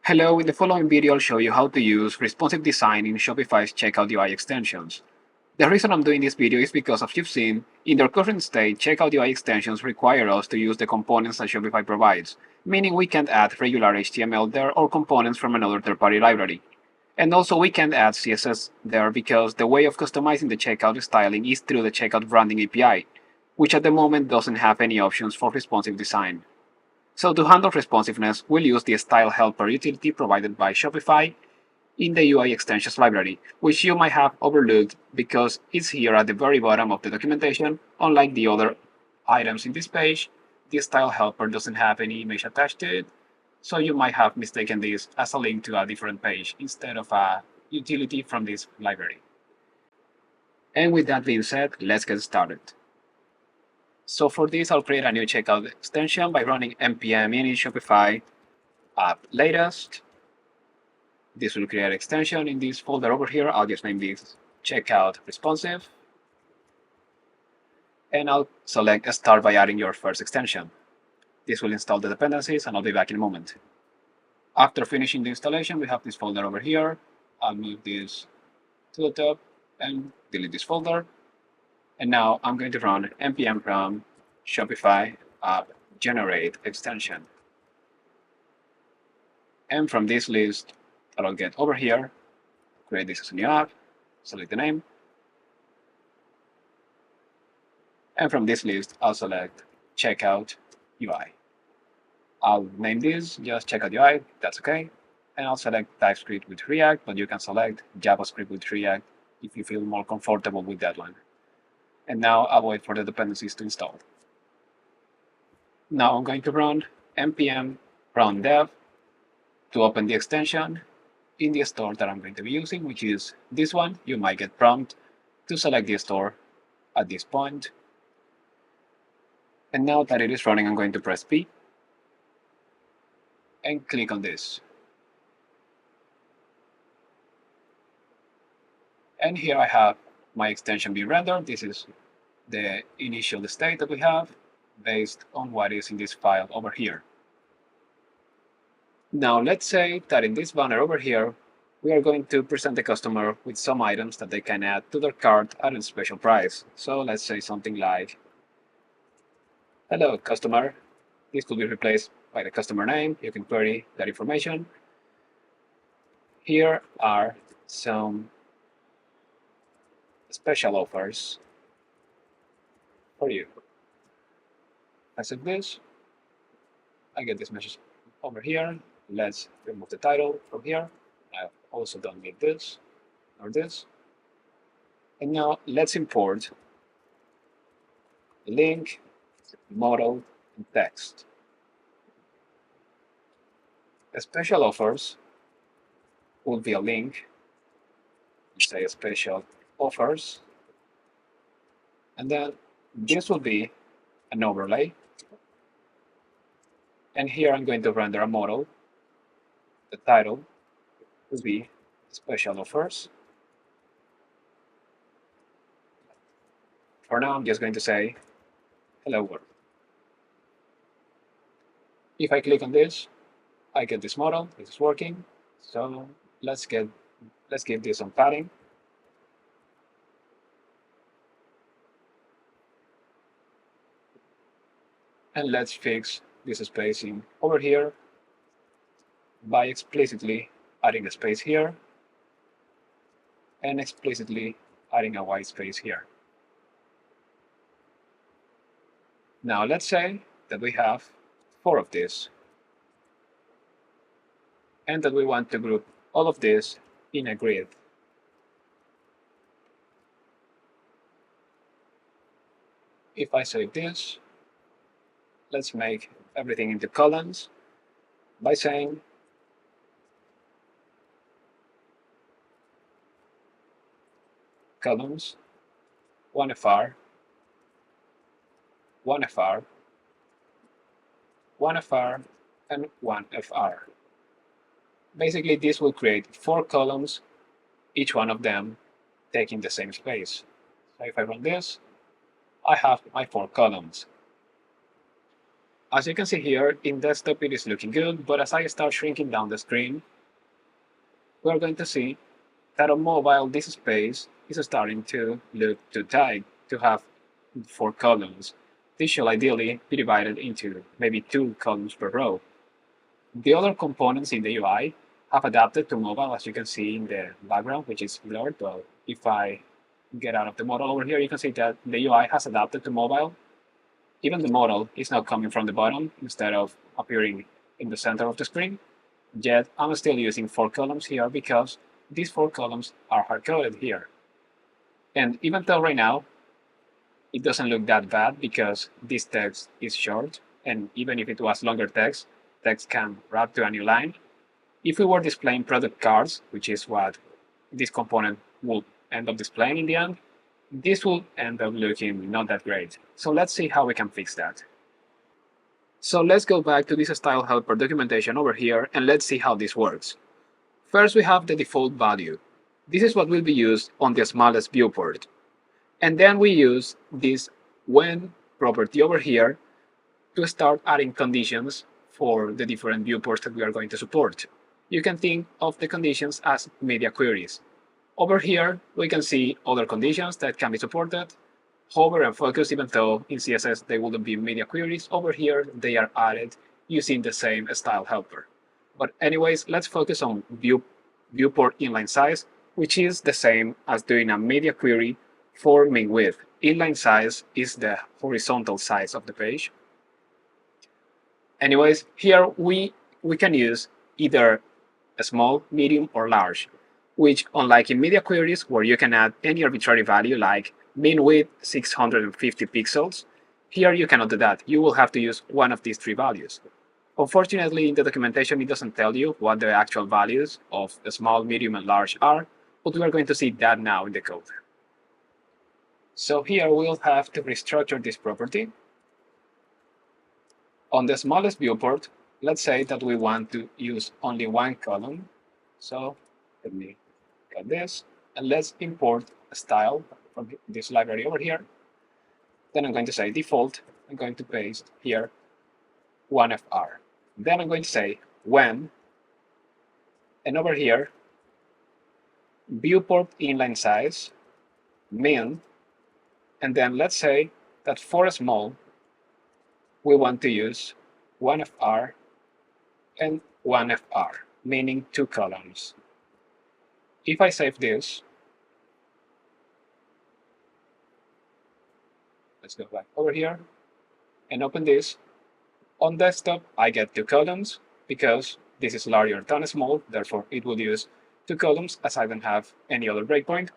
Hello, in the following video I'll show you how to use responsive design in Shopify's checkout UI extensions. The reason I'm doing this video is because, as you've seen, in their current state, checkout UI extensions require us to use the components that Shopify provides, meaning we can't add regular HTML there or components from another third-party library. And also we can't add CSS there because the way of customizing the checkout styling is through the checkout branding API, which at the moment doesn't have any options for responsive design. So to handle responsiveness, we'll use the StyleHelper utility provided by Shopify in the UI extensions library, which you might have overlooked because it's here at the very bottom of the documentation. Unlike the other items in this page, the StyleHelper doesn't have any image attached to it, so you might have mistaken this as a link to a different page instead of a utility from this library. And with that being said, let's get started. So for this, I'll create a new checkout extension by running npm init Shopify app latest. This will create an extension in this folder over here. I'll just name this checkout responsive. And I'll select start by adding your first extension. This will install the dependencies and I'll be back in a moment. After finishing the installation, we have this folder over here. I'll move this to the top and delete this folder. And now I'm going to run npm from Shopify app generate extension. And from this list that I'll get over here, create this as a new app, select the name. And from this list, I'll select checkout UI. I'll name this just checkout UI, that's okay. And I'll select TypeScript with React, but you can select JavaScript with React if you feel more comfortable with that one. And now I'll wait for the dependencies to install. Now I'm going to run npm run dev to open the extension in the store that I'm going to be using, which is this one. You might get prompt to select the store at this point. And now that it is running, I'm going to press P and click on this. And here I have my extension being rendered. This is the initial state that we have based on what is in this file over here. Now let's say that in this banner over here, we are going to present the customer with some items that they can add to their cart at a special price. So let's say something like, hello customer. This could be replaced by the customer name. You can query that information. Here are some special offers for you. I set this. I get this message over here. Let's remove the title from here. I also don't need this or this. And now let's import the link, model, and text. The special offers will be a link, say special offers, and then this will be an overlay. And here I'm going to render a model. The title will be special offers. For now, I'm just going to say hello world. If I click on this, I get this model. This is working. So let's give this some padding. And let's fix this spacing over here by explicitly adding a space here and explicitly adding a white space here. Now let's say that we have 4 of these and that we want to group all of this in a grid. If I save this, let's make everything into columns by saying columns 1FR, 1FR, 1FR, and 1FR. Basically, this will create 4 columns, each one of them taking the same space. So if I run this, I have my 4 columns. As you can see here, in desktop it is looking good, but as I start shrinking down the screen, we are going to see that on mobile this space is starting to look too tight to have 4 columns. This should ideally be divided into maybe 2 columns per row. The other components in the UI have adapted to mobile, as you can see in the background, which is blurred. Well, if I get out of the model over here, you can see that the UI has adapted to mobile. Even the model is now coming from the bottom instead of appearing in the center of the screen. Yet I'm still using 4 columns here because these 4 columns are hard-coded here. And even though right now it doesn't look that bad because this text is short, and even if it was longer text, text can wrap to a new line. If we were displaying product cards, which is what this component will end up displaying in the end, this will end up looking not that great. So let's see how we can fix that. So let's go back to this StyleHelper documentation over here and let's see how this works. First, we have the default value. This is what will be used on the smallest viewport. And then we use this when property over here to start adding conditions for the different viewports that we are going to support. You can think of the conditions as media queries. Over here, we can see other conditions that can be supported. Hover and focus, even though in CSS they wouldn't be media queries, over here they are added using the same style helper. But anyways, let's focus on viewport inline size, which is the same as doing a media query for min width. Inline size is the horizontal size of the page. Anyways, here we can use either a small, medium, or large, which unlike in media queries where you can add any arbitrary value like min width 650 pixels, here you cannot do that. You will have to use one of these 3 values. Unfortunately, in the documentation, it doesn't tell you what the actual values of the small, medium, and large are, but we are going to see that now in the code. So here we'll have to restructure this property. On the smallest viewport, let's say that we want to use only 1 column. So let me cut this, and let's import a style from this library over here. Then I'm going to say default. I'm going to paste here 1FR. Then I'm going to say when, and over here, viewport inline size, min, and then let's say that for a small, we want to use 1FR and 1FR, meaning 2 columns. If I save this, let's go back over here and open this. On desktop, I get 2 columns because this is larger than small, therefore it will use 2 columns as I don't have any other breakpoint.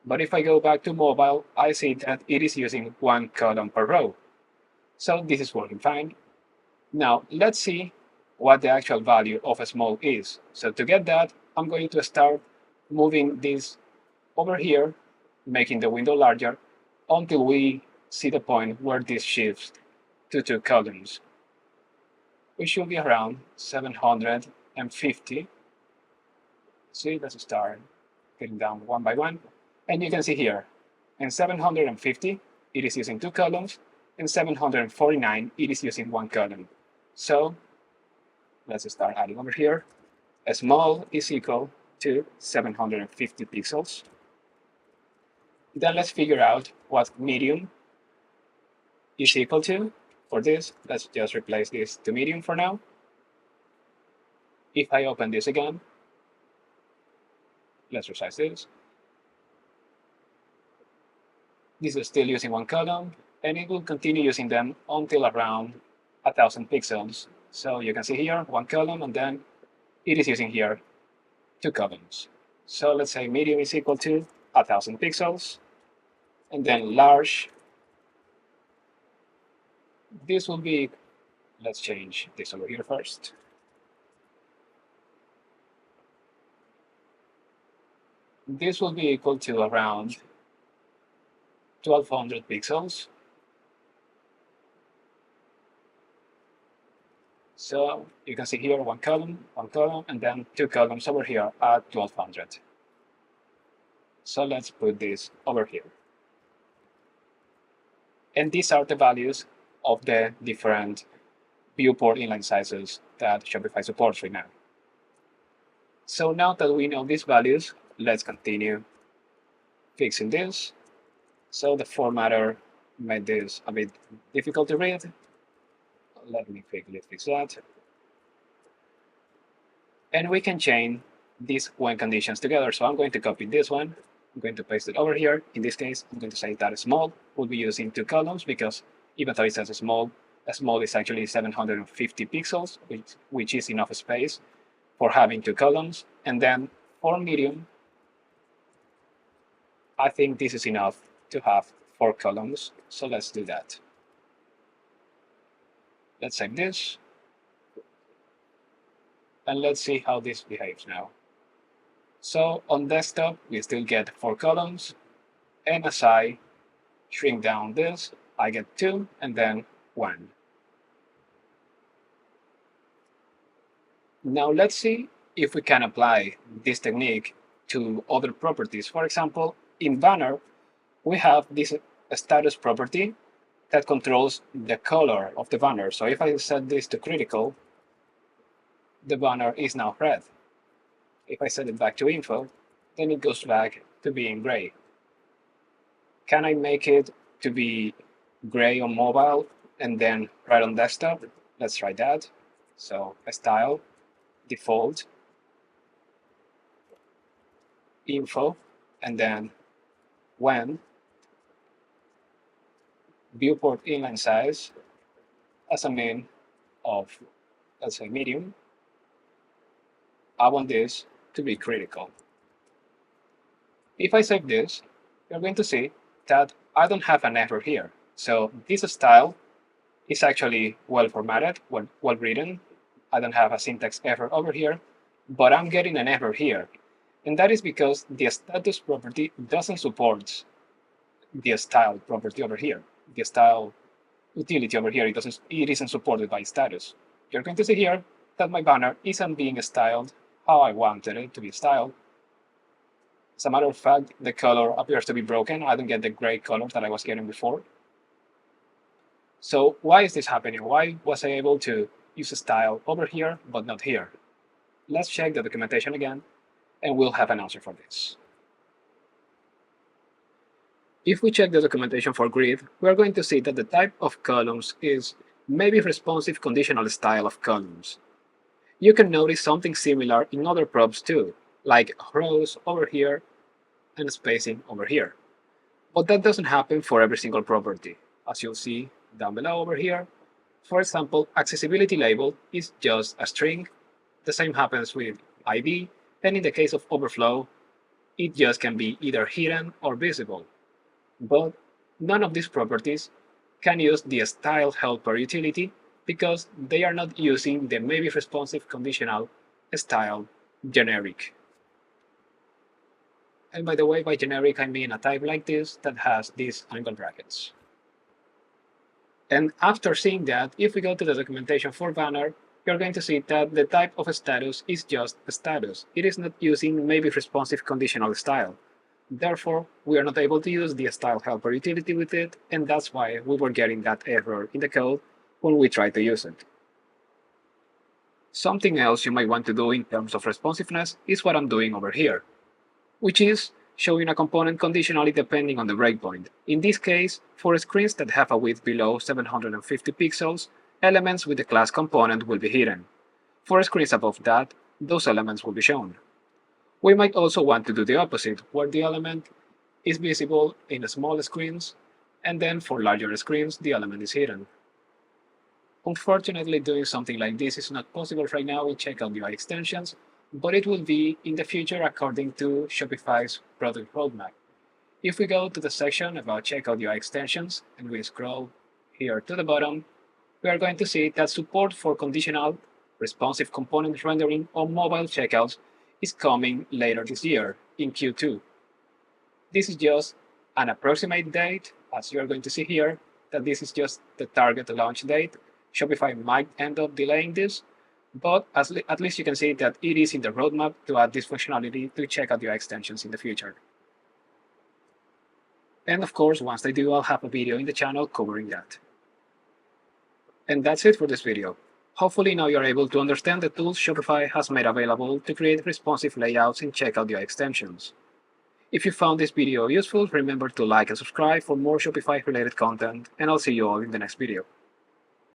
But if I go back to mobile, I see that it is using 1 column per row. So this is working fine. Now let's see what the actual value of a small is. So to get that, I'm going to start moving this over here, making the window larger until we see the point where this shifts to 2 columns. We should be around 750. See, let's start getting down one by one. And you can see here, in 750, it is using 2 columns, and 749, it is using 1 column. So let's start adding over here. A small is equal to 750 pixels. Then let's figure out what medium is equal to. For this, let's just replace this to medium for now. If I open this again, let's resize this. This is still using 1 column, and it will continue using them until around 1,000 pixels. So you can see here 1 column, and then it is using here 2 columns. So let's say medium is equal to 1,000 pixels, and then large. This will be, let's change this over here first. This will be equal to around 1,200 pixels. So you can see here 1 column, and then 2 columns over here at 1,200. So let's put this over here. And these are the values of the different viewport inline sizes that Shopify supports right now. So now that we know these values, let's continue fixing this. So the formatter made this a bit difficult to read. Let me quickly fix that. And we can chain these when conditions together. So I'm going to copy this one. I'm going to paste it over here. In this case, I'm going to say that small will be using 2 columns because even though it says a small is actually 750 pixels, which is enough space for having 2 columns. And then for medium, I think this is enough to have 4 columns. So let's do that. Let's save this. And let's see how this behaves now. So on desktop, we still get 4 columns. And as I shrink down this, I get 2 and then 1. Now let's see if we can apply this technique to other properties. For example, in banner, we have this status property that controls the color of the banner. So if I set this to critical, the banner is now red. If I set it back to info, then it goes back to being gray. Can I make it to be gray on mobile and then red on desktop? Let's try that. So style, default, info, and then when, viewport inline size as a min of, let's say, medium. I want this to be critical. If I save this, you're going to see that I don't have an error here. So this style is actually well formatted, well written. I don't have a syntax error over here, but I'm getting an error here. And that is because the status property doesn't support the style property over here. The style utility over here, it isn't supported by status. You're going to see here that my banner isn't being styled how I wanted it to be styled. As a matter of fact, the color appears to be broken. I don't get the gray color that I was getting before. So why is this happening? Why was I able to use a style over here, but not here? Let's check the documentation again, and we'll have an answer for this. If we check the documentation for grid, we are going to see that the type of columns is maybe responsive conditional style of columns. You can notice something similar in other props too, like rows over here and spacing over here. But that doesn't happen for every single property. As you'll see down below over here, for example, accessibility label is just a string. The same happens with ID, and in the case of overflow, it just can be either hidden or visible. But none of these properties can use the StyleHelper utility because they are not using the maybe responsive conditional style generic. And by the way, by generic, I mean a type like this that has these angle brackets. And after seeing that, if we go to the documentation for banner, you're going to see that the type of status is just a status. It is not using maybe responsive conditional style. Therefore, we are not able to use the StyleHelper utility with it, and that's why we were getting that error in the code when we try to use it. Something else you might want to do in terms of responsiveness is what I'm doing over here, which is showing a component conditionally depending on the breakpoint. In this case, for screens that have a width below 750 pixels, elements with the class component will be hidden. For screens above that, those elements will be shown. We might also want to do the opposite, where the element is visible in small screens, and then for larger screens, the element is hidden. Unfortunately, doing something like this is not possible right now in Checkout UI extensions, but it will be in the future according to Shopify's product roadmap. If we go to the section about Checkout UI extensions and we scroll here to the bottom, we are going to see that support for conditional responsive component rendering on mobile checkouts is coming later this year in Q2. This is just an approximate date, as you are going to see here, that this is just the target launch date. Shopify might end up delaying this, but at least you can see that it is in the roadmap to add this functionality to Checkout UI extensions in the future. And of course, once they do, I'll have a video in the channel covering that. And that's it for this video. Hopefully now you are able to understand the tools Shopify has made available to create responsive layouts in checkout UI extensions. If you found this video useful, remember to like and subscribe for more Shopify-related content, and I'll see you all in the next video.